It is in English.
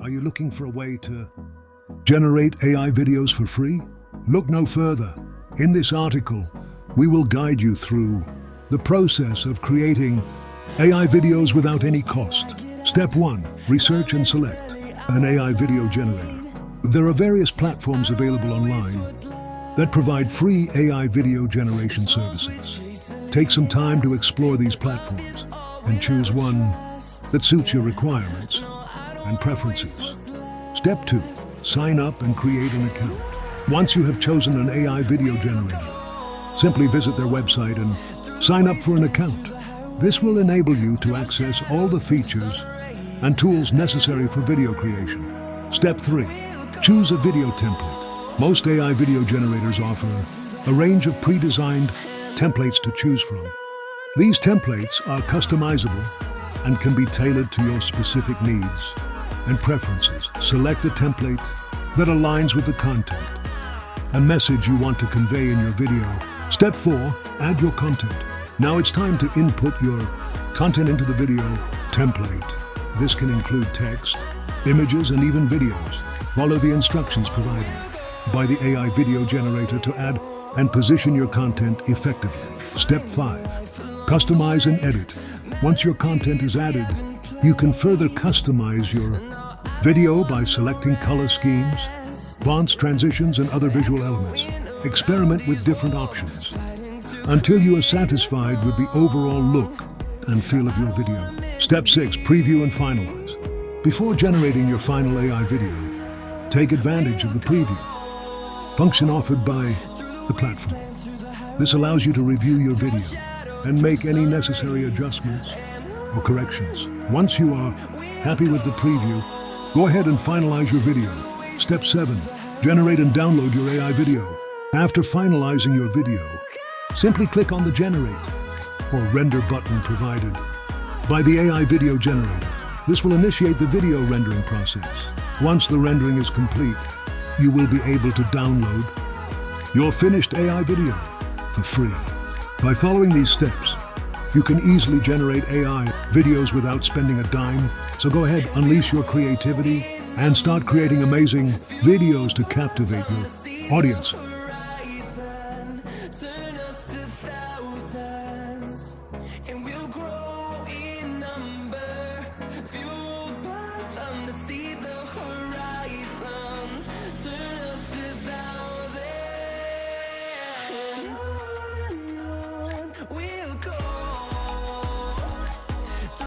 Are you looking for a way to generate AI videos for free? Look no further. In this article, we will guide you through the process of creating AI videos without any cost. Step 1. Research and select an AI video generator. There are various platforms available online that provide free AI video generation services. Take some time to explore these platforms and choose one that suits your requirements and preferences. Step 2. Sign up and create an account. Once you have chosen an AI video generator, simply visit their website and sign up for an account. This will enable you to access all the features and tools necessary for video creation. Step 3. Choose a video template. Most AI video generators offer a range of pre-designed templates to choose from. These templates are customizable and can be tailored to your specific needs and preferences. Select a template that aligns with the content and message you want to convey in your video. Step 4. Add your content. Now it's time to input your content into the video template. This can include text, images, and even videos. Follow the instructions provided by the AI video generator to add and position your content effectively. Step 5. Customize and edit. Once your content is added, you can further customize your video by selecting color schemes, fonts, transitions, and other visual elements. Experiment with different options until you are satisfied with the overall look and feel of your video. Step 6. Preview and finalize. Before generating your final AI video, take advantage of the preview function offered by the platform. This allows you to review your video and make any necessary adjustments or corrections. Once you are happy with the preview, go ahead and finalize your video. Step 7. Generate and download your AI video. After finalizing your video, simply click on the Generate or Render button provided by the AI video generator. This will initiate the video rendering process. Once the rendering is complete, you will be able to download your finished AI video for free. By following these steps, you can easily generate AI videos without spending a dime. So go ahead, unleash your creativity and start creating amazing videos to captivate your audience.